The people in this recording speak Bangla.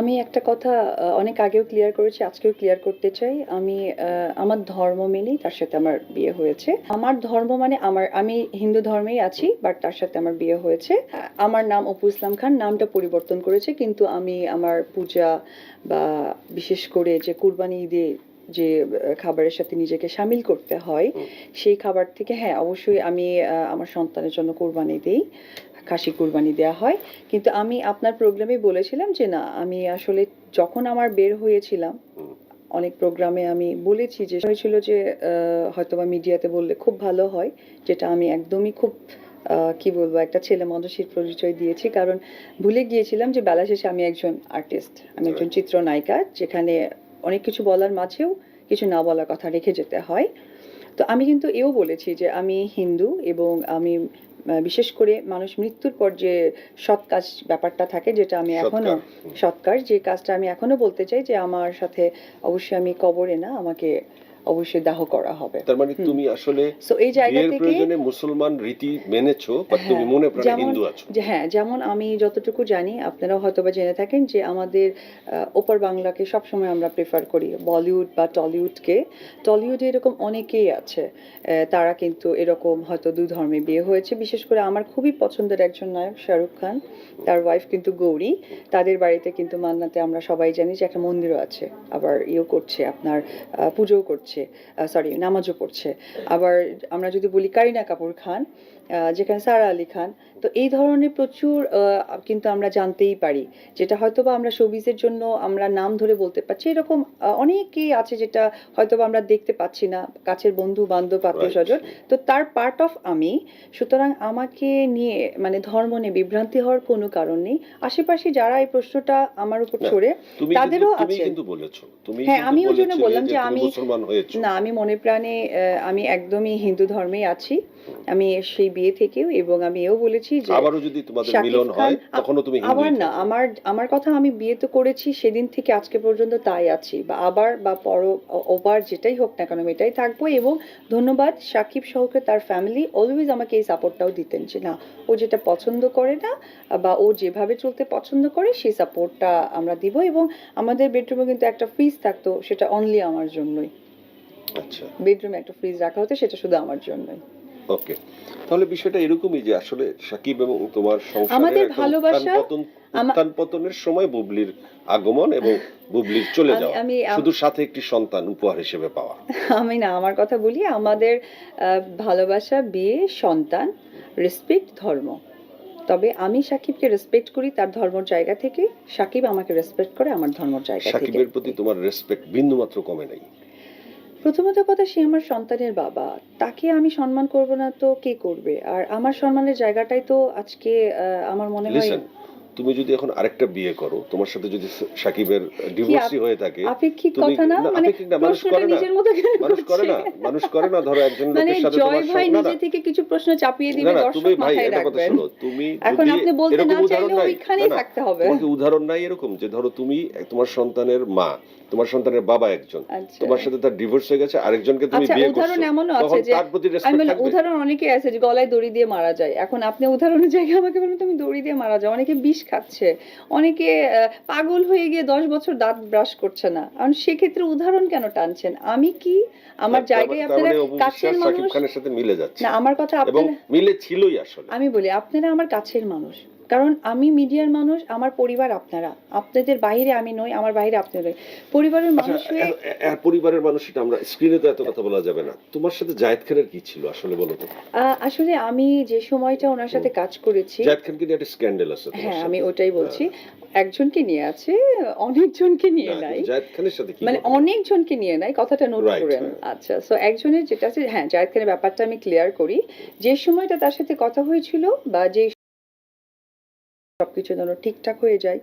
আমি একটা কথা অনেক আগেও ক্লিয়ার করেছি, আজকেও ক্লিয়ার করতে চাই। আমি আমার ধর্ম মেনেই তার সাথে আমার বিয়ে হয়েছে। আমার ধর্ম মানে আমি হিন্দু ধর্মেই আছি, বাট তার সাথে আমার বিয়ে হয়েছে। আমার নাম অপু ইসলাম খান, নামটা পরিবর্তন করেছে, কিন্তু আমি আমার পূজা বা বিশেষ করে যে কুরবানি ঈদে যে খাবারের সাথে নিজেকে শামিল করতে হয়, সেই খাবার থেকে হ্যাঁ অবশ্যই আমি আমার সন্তানের জন্য কোরবানি দিই, খাসি কুরবানি দেওয়া হয়। কিন্তু আমি আপনার প্রোগ্রামে বলেছিলাম যে না, আমি আসলে যখন আমার বের হয়েছিলাম অনেক প্রোগ্রামে আমি বলেছি যে হয়েছিল যে হয়তোবা মিডিয়াতে বললে খুব ভালো হয়, যেটা আমি একদমই খুব কি বলবো একটা ছেলে মানুষের পরিচয় দিয়েছি, কারণ ভুলে গিয়েছিলাম যে বেলা শেষে আমি একজন আর্টিস্ট, আমি একজন চিত্রনায়িকা, যেখানে অনেক কিছু বলার মাঝেও কিছু না বলার কথা রেখে যেতে হয়। তো আমি কিন্তু এও বলেছি যে আমি হিন্দু, এবং আমি বিশেষ করে মানুষ মৃত্যুর পর যে সৎ কাজ ব্যাপারটা থাকে, যেটা আমি এখনো সৎকার, যে কাজটা আমি এখনো বলতে চাই যে আমার সাথে অবশ্যই আমি কবরে না, আমাকে অবশ্যই দাহ করা হবে। তার মানে তুমি আসলে সো এই জায়গা বিয়ের থেকে প্রয়োজনে মুসলমান রীতি মেনেছো, বাট তুমি মনে প্রাণে হিন্দু আছো। হ্যাঁ, যেমন আমি যতটুকু জানি, আপনারাও হয়তোবা জেনে থাকেন যে আমাদের ওপার বাংলাকে সবসময় আমরা প্রেফার করি, বলিউড বা টলিউডকে। টলিউডে এরকম অনেকেই আছে, তারা কিন্তু এরকম হয়তো দুই ধর্মে বিয়ে হয়েছে। বিশেষ করে আমার খুবই পছন্দের একজন নায়ক শাহরুখ খান, তার ওয়াইফ কিন্তু গৌরী। তাদের বাড়িতে কিন্তু মান্নাতে আমরা সবাই জানি যে একটা মন্দিরও আছে, আবার ইয়েও করছে, আপনার পুজোও করছে, সরি নামাজও পড়ছে। আবার আমরা যদি বলি কারিনা কাপুর খান, যেখানে সারা আলী খান, তো এই ধরনের প্রচুর কিন্তু আমরা জানতেই পারি, যেটা হয়তোবা আমরা শোবিজের জন্য আমরা নাম ধরে বলতে পারছি। এরকম অনেকেই আছে যেটা হয়তোবা আমরা দেখতে পাচ্ছি না, কাছের বন্ধু বান্ধব আত্মীয় স্বজন, তো তার পার্ট অফ আমি। সুতরাং আমাকে নিয়ে মানে ধর্ম নিয়ে বিভ্রান্তি হওয়ার কোনো কারণ নেই। আশেপাশে যারা এই প্রশ্নটা আমার উপর ছড়ে তাদেরও আছে। হ্যাঁ, আমি ওই জন্য বললাম যে আমি না, আমি মনে প্রাণে আমি একদমই হিন্দু ধর্মেই আছি, আমি সেই বিয়ে থেকেও। এবং আমি এও বলেছি যে আবারও যদি তোমাদের মিলন হয় তখনও তুমি হিন্দুই আবার না, আমার কথা, আমি বিয়ে তো করেছি সেদিন থেকে আজকে পর্যন্ত তাই আছি, বা আবার বা ওভার যেটাই হোক না কেন আমি এটাই থাকবো। এবং ধন্যবাদ সাকিব সহকে, তার ফ্যামিলি অলওয়েজ আমাকে এই সাপোর্টটাও দিতেন যে না, ও যেটা পছন্দ করে না বা ও যেভাবে চলতে পছন্দ করে সেই সাপোর্টটা আমরা দিব। এবং আমাদের বেডরুমে কিন্তু একটা ফ্রিজ থাকতো, সেটা অনলি আমার জন্যই। আচ্ছা, বেডরুমে একটা ফ্রিজ রাখা হতো, সেটা শুধু আমার জন্যই। ওকে, তাহলে বিষয়টা এরকমই যে আসলে সাকিব এবং তোমার সংসারের আমাদের ভালোবাসা, উত্থান পতনের সময় বুবলির আগমন এবং বুবলির চলে যাওয়া, শুধু সাথে একটি সন্তান উপহার হিসেবে পাওয়া। আমি না, আমার কথা বলি, আমাদের ভালোবাসা, বিয়ে, সন্তান, রেসপেক্ট, ধর্ম। তবে আমি সাকিবকে রেসপেক্ট করি তার ধর্মের জায়গা থেকে, সাকিব আমাকে রেসপেক্ট করে আমার ধর্মের জায়গা থেকে। সাকিবের প্রতি তোমার রেসপেক্ট বিন্দুমাত্র কমে নাই? প্রথমত কথা, সে আমার সন্তানের বাবা, তাকে আমি সম্মান করব না তো কে করবে? আর আমার সম্মানের জায়গাটাই তো আজকে আমার মনে হয়। তুমি যদি এখন আরেকটা বিয়ে করো, তোমার সাথে যদি সাকিবের ডিভোর্সই হয়ে থাকে, আপেক্ষিক কথা না, মানে প্রশ্নটা নিজের মতো মানুষ করে না, ধরো একজন লোকের সাথে তোমার জয় ভাই নিজে থেকে কিছু প্রশ্ন চাপিয়ে দিবে, দর্শক মাথায় রাখবেন। তুমি এখন আপনি বলতে না চাইলে ওইখানেই থাকতে হবে। তোমাকে উদাহরণ নাই এরকম যে ধরো তুমি তোমার সন্তানের মা, তোমার সন্তানের বাবা একজন, তোমার সাথে তার ডিভোর্স হয়ে গেছে, আরেকজনকে তুমি বিয়ে করছো, উদাহরণ এমনও আছে যে তার প্রতি রেসপেক্ট থাকবে। উদাহরণ অনেকে আছে যে গলায় দড়ি দিয়ে মারা যায়। এখন আপনি উদাহরণের জায়গায় আমাকে বলুন তুমি দড়ি দিয়ে মারা যাও। অনেকে বিষ খাচ্ছে, অনেকে পাগল হয়ে গিয়ে 10 বছর দাঁত ব্রাশ করছে না। কারণ সেক্ষেত্রে উদাহরণ কেন টানছেন? আমি কি আমার জায়গায়, আপনারা কাছের মানুষ, সাকিব খানের সাথে মিলে যাচ্ছে না আমার কথা, এবং মিলে ছিলই আসলে। আমি বলি আপনারা আমার কাছের মানুষ, কারণ আমি মিডিয়ার মানুষ, আমার পরিবার আপনারা, আপনাদের বাইরে আমি নই, আমার বাইরে আপনি নই, পরিবারের মানুষ হয়ে। পরিবারের মানুষ, এটা আমরা স্ক্রিনে তো এত কথা বলা যাবে না। তোমার সাথে জায়েদ খানের কি ছিল আসলে বলো তো? আসলে আমি যে সময়টা ওনার সাথে কাজ করেছি, জায়েদ খানকে নিয়ে একটা স্ক্যান্ডাল আছে। হ্যাঁ, আমি ওটাই বলছি। একজনকে নিয়ে আছে, অনেকজনকে নিয়ে নাই, জায়েদ খানের সাথে কি মানে অনেকজনকে নিয়ে নাই, কথাটা নোট করেন। আচ্ছা, সো একজনের যেটা আছে, হ্যাঁ, জায়েদ খানের ব্যাপারটা আমি ক্লিয়ার করি। যে সময়টা তার সাথে কথা হয়েছিল বা যে সবকিছু যেন ঠিকঠাক হয়ে যায়,